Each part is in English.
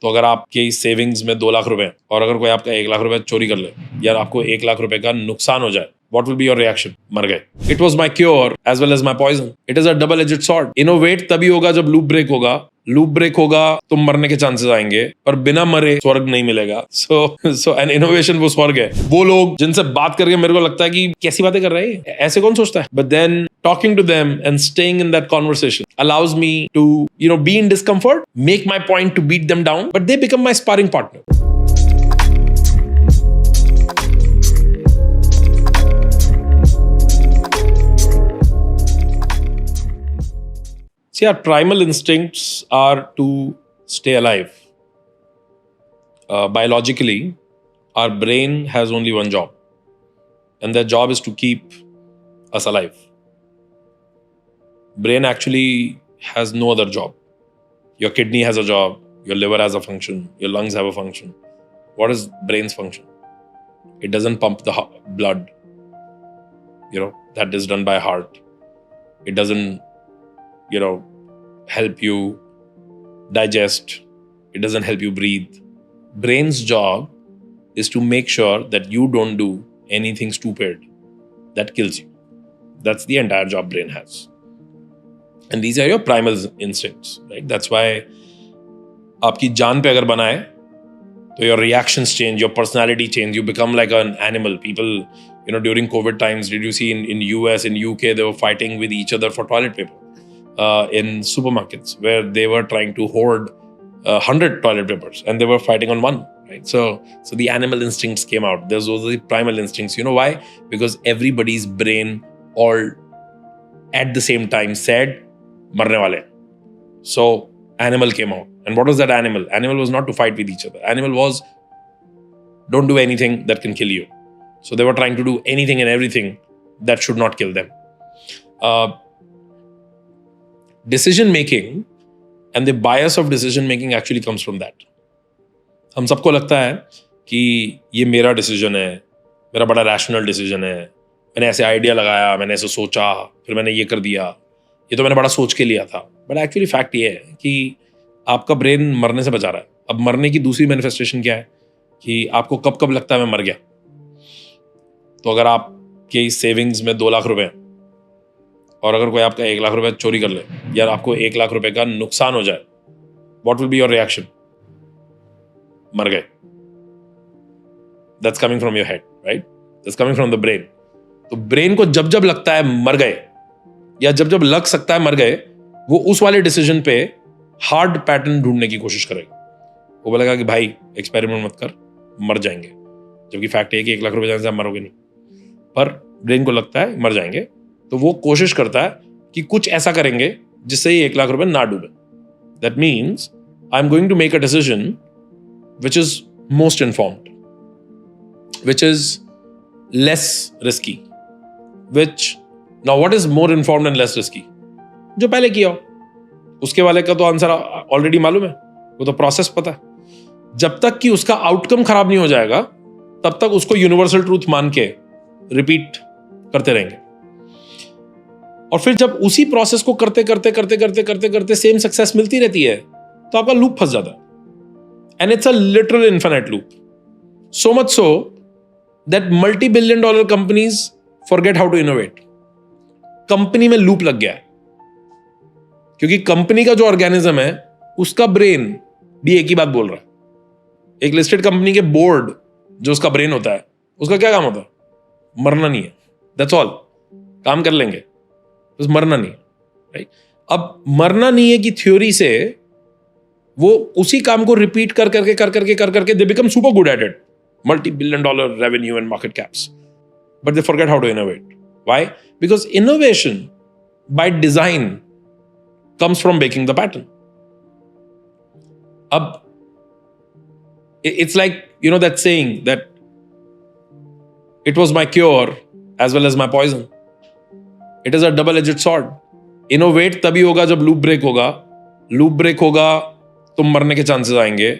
तो अगर आपके सेविंग्स में 2 लाख रुपए हैं और अगर कोई आपका 1 लाख रुपए चोरी कर ले या आपको 1 लाख रुपए का नुकसान हो जाए, what will be your reaction? मर गए. It was my cure as well as my poison. It is a double-edged sword. Innovate तभी होगा जब लूप ब्रेक होगा. लूप ब्रेक होगा तो मरने के चांसेस आएंगे, पर बिना मरे स्वर्ग नहीं मिलेगा. So an innovation वो स्वर्ग है. वो लोग जिनसे बात करके मेरे को लगता है कि कैसी बातें कर रहे हैं, ऐसे कौन सोचता है? But then talking to them and staying in that conversation allows me to, be in discomfort, make my point to beat them down, but they become my sparring partner. See, our primal instincts are to stay alive. Biologically, our brain has only one job, and that job is to keep us alive. Brain actually has no other job. Your kidney has a job, your liver has a function, your lungs have a function. What is brain's function? It doesn't pump the blood. That is done by heart. It doesn't, help you digest. It doesn't help you breathe. Brain's job is to make sure that you don't do anything stupid that kills you. That's the entire job brain has. And these are your primal instincts, right? That's why आपकी जान पे अगर बनाए तो your reactions change, your personality change, you become like an animal. People, during COVID times, did you see in US, in UK, they were fighting with each other for toilet paper in supermarkets where they were trying to hoard 100 toilet papers and they were fighting on one, right? So the animal instincts came out. Those were the primal instincts. You know why? Because everybody's brain all at the same time said, marne wale. So animal came out. And what was that animal? Animal was not to fight with each other. Animal was, don't do anything that can kill you. So they were trying to do anything and everything that should not kill them. Decision making and the bias of decision making actually comes from that. हम सबको लगता है कि ये मेरा decision है, मेरा बड़ा रैशनल डिसीजन है, मैंने ऐसे आइडिया लगाया, मैंने ऐसे सोचा, फिर मैंने ये कर दिया, ये तो मैंने बड़ा सोच के लिया था. बट एक्चुअली फैक्ट ये है कि आपका ब्रेन मरने से बचा रहा है. अब मरने की दूसरी मैनिफेस्टेशन क्या है कि आपको कब कब लगता है मैं मर गया. तो अगर आपके सेविंग्स में 2 लाख रुपए हैं और अगर कोई आपका 1 लाख रुपए चोरी कर ले या आपको 1 लाख रुपए का नुकसान हो जाए, what will be your reaction? मर गए. That's coming from your head, right? That's coming from the brain. तो ब्रेन को जब जब लगता है मर गए या जब जब लग सकता है मर गए, वो उस वाले डिसीजन पे हार्ड पैटर्न ढूंढने की कोशिश करेगा. वो बोलेगा कि भाई एक्सपेरिमेंट मत कर, मर जाएंगे. जबकि फैक्ट है कि 1 लाख रुपए जाने से आप मरोगे नहीं, पर ब्रेन को लगता है मर जाएंगे, तो वो कोशिश करता है कि कुछ ऐसा करेंगे जिससे ये 1 लाख रुपए ना डूबे. That means I am going to make a decision which is most informed, which is less risky. Which now what is more informed and less risky? जो पहले किया हो उसके वाले का तो आंसर ऑलरेडी मालूम है, वो तो प्रोसेस पता है. जब तक कि उसका आउटकम खराब नहीं हो जाएगा तब तक उसको यूनिवर्सल ट्रूथ मान के रिपीट करते रहेंगे. और फिर जब उसी प्रोसेस को करते करते करते करते करते करते सेम सक्सेस मिलती रहती है तो आपका लूप फंस जाता है. And it's a literal infinite loop. So much so that $multi-billion companies forget how to innovate. Company में लूप लग गया है क्योंकि कंपनी का जो ऑर्गेनिज्म है उसका ब्रेन भी एक ही बात बोल रहा है. एक लिस्टेड कंपनी के बोर्ड जो उसका ब्रेन होता है, उसका क्या काम होता है? मरना नहीं है. That's all. काम कर लेंगे, बस मरना नहीं है, राइट? अब मरना नहीं है की थ्योरी से वो उसी काम को रिपीट कर करके they become super good at it. $multi-billion revenue and market caps, but they forget how to innovate. Why? Because innovation by design comes from breaking the pattern. Ab it's like, that saying that it was my cure as well as my poison. It is a double-edged sword. Innovate तभी होगा जब loop break होगा. Loop break होगा तो मरने के chances आएंगे,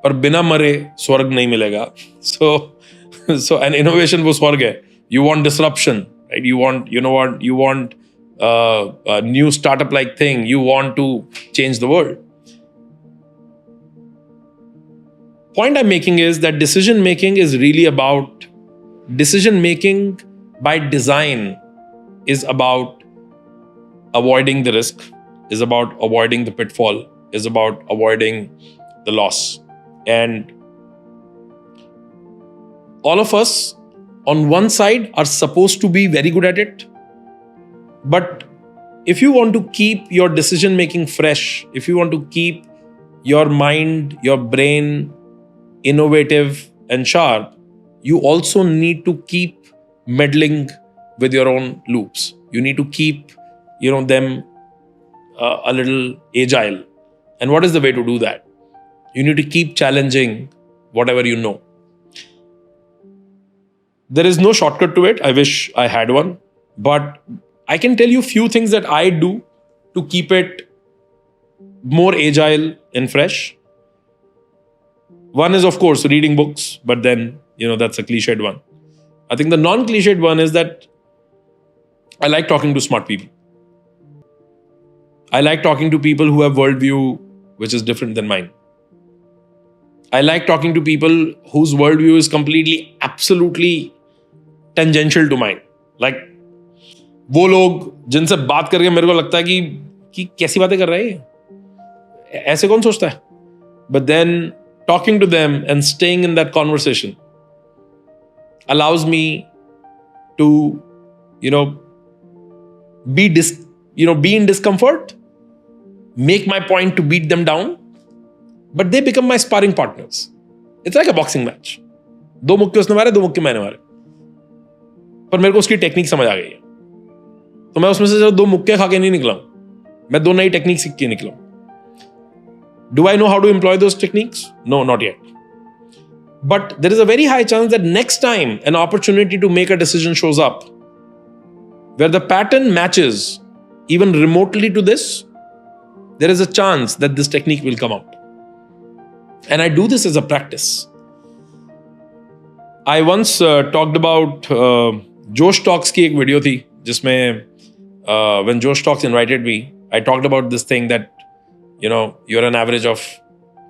पर बिना मरे स्वर्ग नहीं मिलेगा. So an innovation वो स्वर्ग है. You want disruption, right? You want a new startup like thing. You want to change the world. point I'm making is that decision making is really about decision making by design is about avoiding the risk, is about avoiding the pitfall, is about avoiding the loss. And all of us on one side are supposed to be very good at it. But if you want to keep your decision making fresh, if you want to keep your mind, your brain innovative and sharp, you also need to keep meddling with your own loops. You need to keep, them a little agile. And what is the way to do that? You need to keep challenging whatever you know. There is no shortcut to it. I wish I had one. But I can tell you few things that I do to keep it more agile and fresh. One is, of course, reading books, but then, that's a cliched one. I think the non-cliched one is that I like talking to smart people. I like talking to people who have worldview which is different than mine. I like talking to people whose worldview is completely, absolutely tangential to mine. Like, वो लोग जिनसे बात करके मेरे को लगता है कि कैसी बातें कर रहा है ये, ऐसे कौन सोचता है? But then talking to them and staying in that conversation allows me to, be in discomfort, make my point to beat them down, but they become my sparring partners. It's like a boxing match. 2 मुक्के उसने मारे, 2 मुक्के मैंने मारे, पर मेरे को उसकी टेक्निक समझ आ गई है, तो मैं उसमें से 2 मुक्के खा के नहीं निकला हूं, मैं 2 नई टेक्निक सीख के निकला हूं. Do I know how to employ those techniques? No, not yet. But there is a very high chance that next time an opportunity to make a decision shows up, where the pattern matches even remotely to this, there is a chance that this technique will come out. And I do this as a practice. I once talked about Josh Talks की एक video थी जिसमें when Josh Talks invited me, I talked about this thing that you're an average of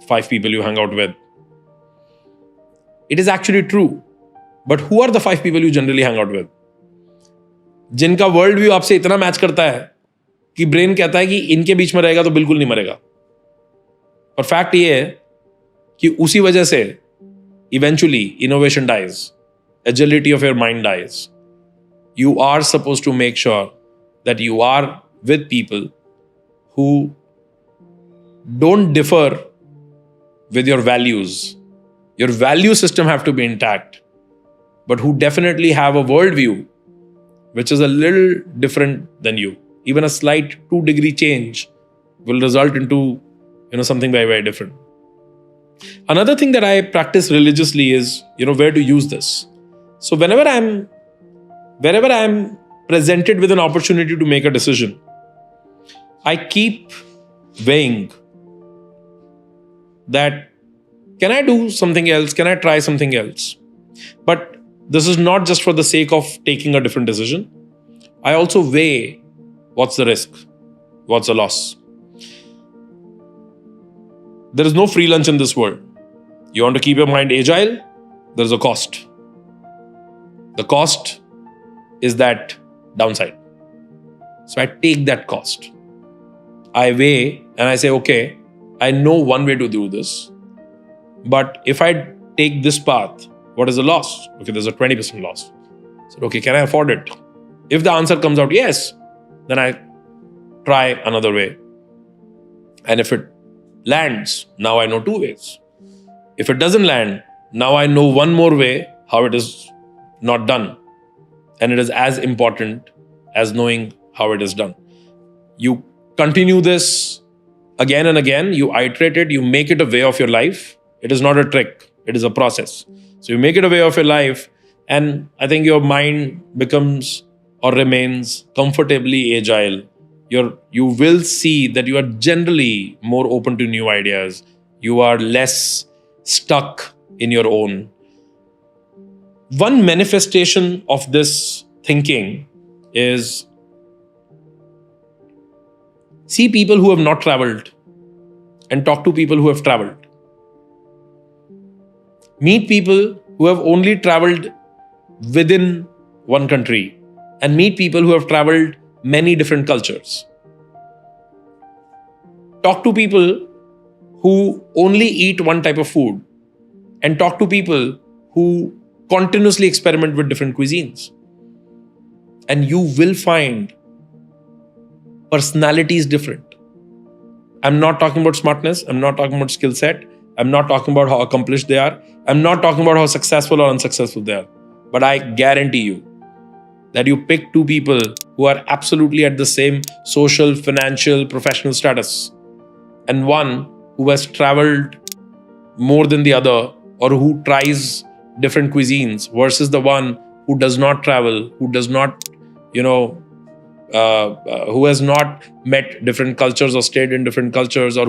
5 people you hang out with. It is actually true. But who are the 5 people you generally hang out with? जिनका world view आपसे इतना match करता है कि brain कहता है कि इनके बीच में रहेगा तो बिल्कुल नहीं मरेगा. और फैक्ट ये है कि उसी वजह से eventually innovation dies, agility of your mind dies. You are supposed to make sure that you are with people who don't differ with your values. Your value system have to be intact, but who definitely have a worldview which is a little different than you. Even a slight 2-degree change will result into something very, very different. Another thing that I practice religiously is where to use this. So whenever I'm presented with an opportunity to make a decision, I keep weighing that, can I do something else? Can I try something else? But this is not just for the sake of taking a different decision. I also weigh what's the risk, what's the loss. There is no free lunch in this world. You want to keep your mind agile? There's a cost. The cost is that downside. So I take that cost. I weigh and I say, okay, I know one way to do this, but if I take this path, what is the loss? Okay, there's a 20% loss. So, okay, can I afford it? If the answer comes out yes, then I try another way. And if it lands, now I know 2 ways. If it doesn't land, now I know one more way how it is not done. And it is as important as knowing how it is done. You continue this again and again. You iterate it. You make it a way of your life. It is not a trick. It is a process. So you make it a way of your life. And I think your mind becomes or remains comfortably agile. You will see that you are generally more open to new ideas. You are less stuck in your own. One manifestation of this thinking is see people who have not traveled and talk to people who have traveled. Meet people who have only traveled within one country, and meet people who have traveled many different cultures. Talk to people who only eat one type of food, and talk to people who continuously experiment with different cuisines. And you will find personality is different. I'm not talking about smartness. I'm not talking about skill set. I'm not talking about how accomplished they are. I'm not talking about how successful or unsuccessful they are. But I guarantee you that you pick two people who are absolutely at the same social, financial, professional status, and one who has traveled more than the other, or who tries different cuisines, versus the one who does not travel, who does not, who has not met different cultures or stayed in different cultures, or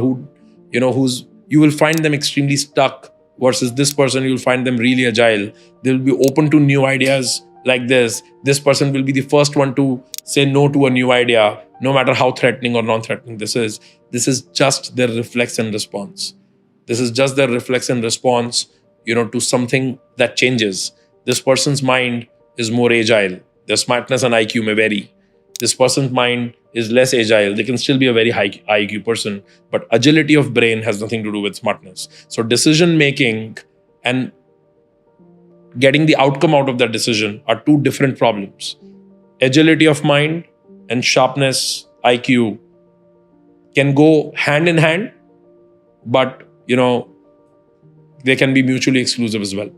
you will find them extremely stuck, versus this person, you'll find them really agile. They'll be open to new ideas like this. This person will be the first one to say no to a new idea, no matter how threatening or non-threatening this is. This is just their reflex and response. This is just their reflex and response, to something that changes. This person's mind is more agile. Their smartness and IQ may vary. This person's mind is less agile. They can still be a very high IQ person, but agility of brain has nothing to do with smartness. So decision making and getting the outcome out of that decision are two different problems. Agility of mind and sharpness, IQ, can go hand in hand, but they can be mutually exclusive as well.